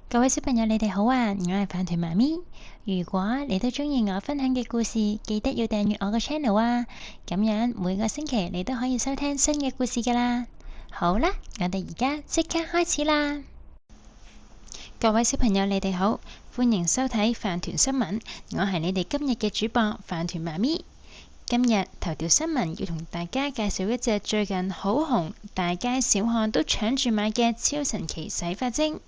各位小朋友，你哋好啊！我係飯團媽咪。如果你都中意我分享嘅故事，記得要訂閱我個 channel 啊！咁樣每個星期你都可以收聽新嘅故事噶啦。好啦，我哋而家即刻開始啦！各位小朋友，你哋好，歡迎收睇飯團新聞。我係你哋今日嘅主播飯團媽咪。今日頭條新聞要同大家介紹一隻最近好紅，大街小巷都搶住買嘅超神奇洗髮精。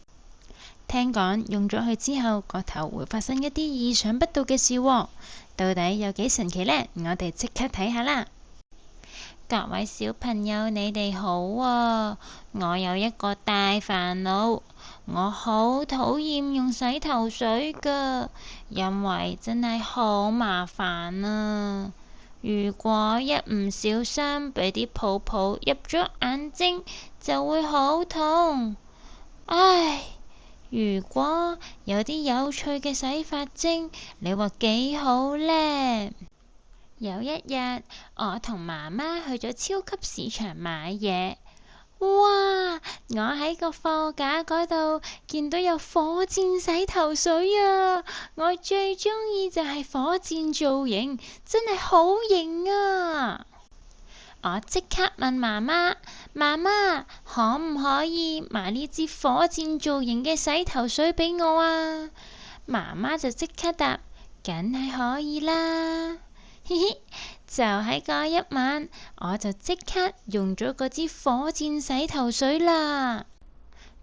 聽講用咗佢之後，個頭會發生一啲意想不到嘅事喎。到底有幾神奇呢？我哋即刻睇下啦！各位小朋友，你哋好啊！我有一個大煩惱，我好討厭用洗頭水㗎，因為真係好麻煩啊！如果一唔小心俾啲泡泡入咗眼睛，就會好痛。唉！如果有啲有趣嘅洗髮精，你話幾好呢？有一日，我同媽媽去咗超級市場買嘢。哇！我喺個貨架嗰度見到有火箭洗頭水啊！我最中意就係火箭造型，真係好型啊！我即刻問媽媽：媽媽，可唔可以買呢支火箭造型嘅洗頭水俾我啊？媽媽就即刻答：梗係可以啦！嘻嘻，就喺嗰一晚，我就即刻用咗嗰支火箭洗頭水啦。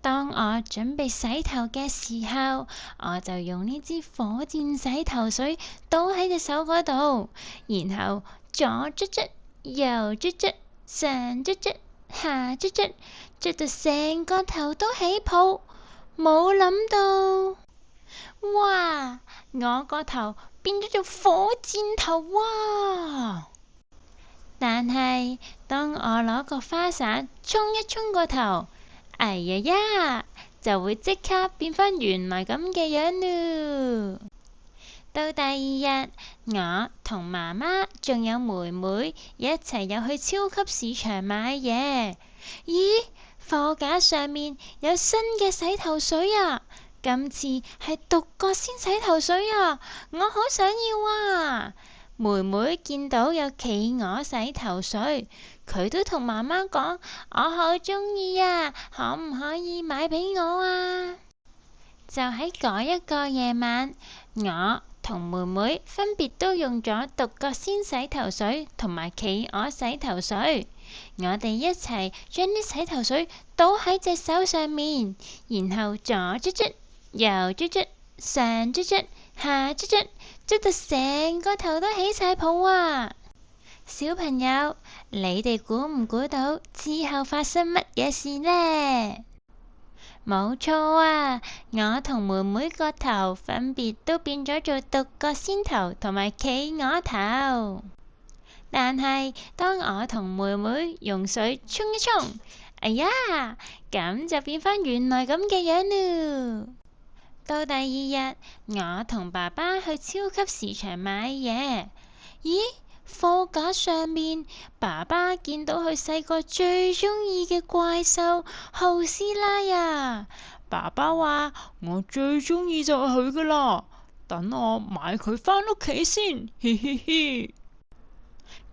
當我準備洗頭嘅時候，我就用呢支火箭洗頭水倒喺隻手嗰度，然後左捽捽，右捽捽，上捽捽，下捽捽，捽到成個頭都起泡。冇諗到，哇！我個頭變咗做火箭頭啊！但係當我攞個花灑沖一沖個頭，哎呀呀，就會即刻變返原來咁嘅樣咯。到第二日，我同媽媽仲有妹妹一齊又去超級市場買嘢。咦，貨架上面有新嘅洗頭水啊！今次係獨角仙洗頭水啊！我好想要啊！妹妹見到有企鵝洗頭水，佢都同媽媽講：我好中意啊，可唔可以買俾我啊？就喺嗰一個夜晚，我同妹妹分別都用咗獨角仙洗頭水同埋企鵝洗頭水。我哋一齊將啲洗頭水倒喺隻手上面，然後左捽捽，右捽捽，上捽捽，下捽捽，捽到成個頭都起晒泡啊！小朋友，你哋估唔估到之後發生乜嘢事呢？冇錯啊！我同妹妹個頭分別都變咗做獨角仙頭同埋企鵝頭。但係當我同妹妹用水沖一沖，哎呀，咁就變返原來咁嘅樣咯。到第二日，我同爸爸去超級市場買嘢。咦？貨架上面，爸爸見到佢細個最中意嘅怪獸浩斯拉呀！爸爸話：我最中意就係佢噶啦，等我買佢返屋企先，嘻嘻嘻。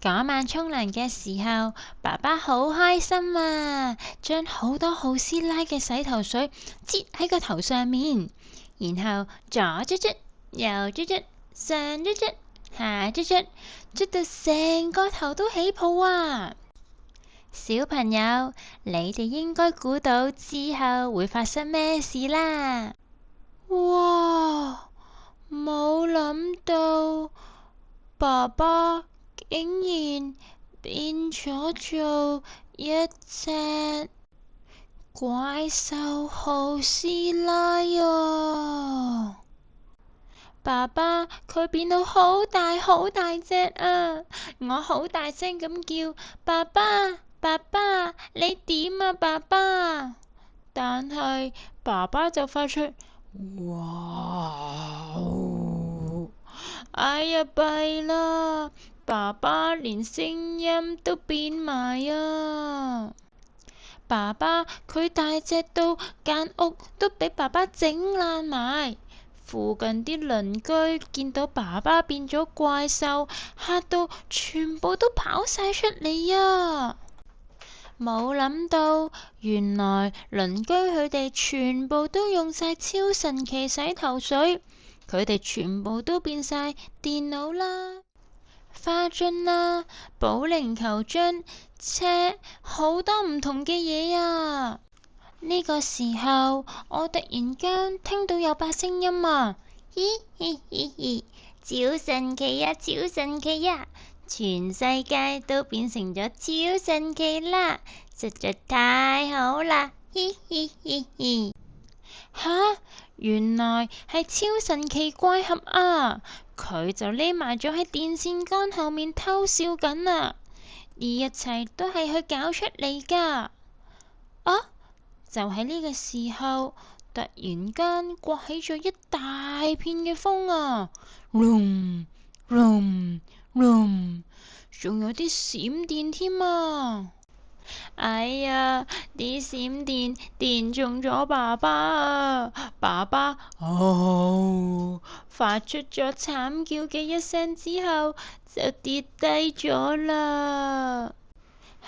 嗰晚沖涼嘅時候，爸爸好開心啊，將好多浩斯拉嘅洗頭水擠喺個頭上面，然後左捽捽，右捽捽，上捽捽，下捽捽，捽到成個頭都起泡啊！小朋友，你哋應該估到之後會發生咩事啦？哇！冇諗到爸爸竟然變咗做一隻怪獸浩斯拉啊！爸爸佢變到好大好大隻啊！我好大聲咁叫：爸爸，爸爸，你點啊，爸爸？但係爸爸就發出哇！哎呀，弊啦！爸爸連聲音都變埋啊！爸爸佢大隻到間屋都俾爸爸整爛埋。附近啲鄰居見到爸爸變咗怪獸，嚇到全部都跑晒出嚟啊！冇諗到，原來鄰居佢哋全部都用晒超神奇洗頭水，佢哋全部都變晒電腦啦、花樽啦、保齡球樽、車，好多唔同嘅嘢啊！呢個時候，我突然間聽到有把聲音啊！嘻嘻嘻嘻，超神奇啊，超神奇呀！全世界都變成咗超神奇啦，實在太好啦！嘻嘻嘻嘻。吓，原來係超神奇怪俠啊！佢就匿埋咗喺電線杆後面偷笑緊啊！呢一切都係佢搞出嚟噶。啊！就喺呢個時候，突然間刮起咗一大片嘅風啊！隆隆隆，仲有啲閃電添啊！哎呀，啲閃電電中咗爸爸啊！爸爸發出咗慘叫嘅一聲之後，就跌低咗啦。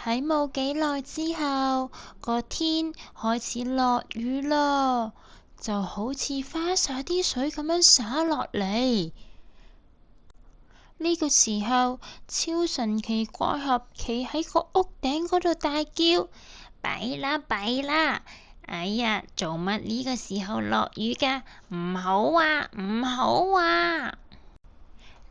喺冇幾耐之後，個天開始落雨啦，就好似花灑啲水咁樣灑落嚟。呢個時候，超神奇怪俠企喺個屋頂嗰度大叫：弊啦弊啦！哎呀，做乜呢個時候落雨㗎？唔好啊，唔好啊！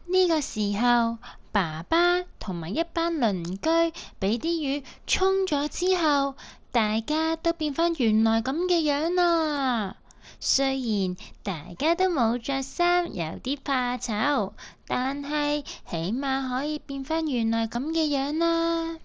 呢個時候，爸爸同埋一班鄰居俾啲雨沖咗之後，大家都變返原來咁嘅樣啦。雖然大家都冇着衫，有啲怕醜，但係起碼可以變返原來咁嘅樣啦。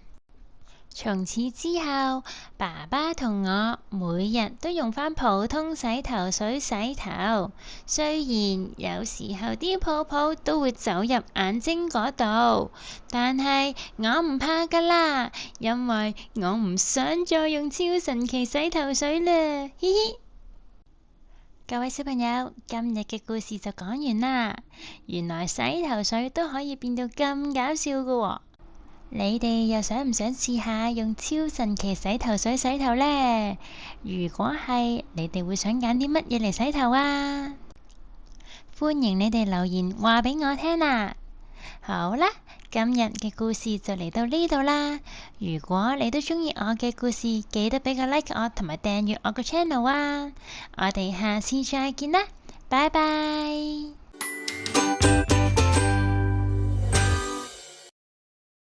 從此之後，爸爸同我每日都用返普通洗頭水洗頭，雖然有時候啲泡泡都會走入眼睛嗰度，但係我唔怕㗎啦，因為我唔想再用超神奇洗頭水啦，嘻嘻。各位小朋友，今日嘅故事就講完啦。原來洗頭水都可以變到咁搞笑㗎喎！你哋又想唔想試下用超神奇洗頭水洗頭呢？如果係，你哋會想揀啲乜嘢嚟洗頭啊？歡迎你哋留言話俾我聽啦！好啦，今日嘅故事就嚟到呢度啦。如果你都中意我嘅故事，記得俾個 like 我同埋訂閱我個 channel 啊！我哋下次再見啦，拜拜！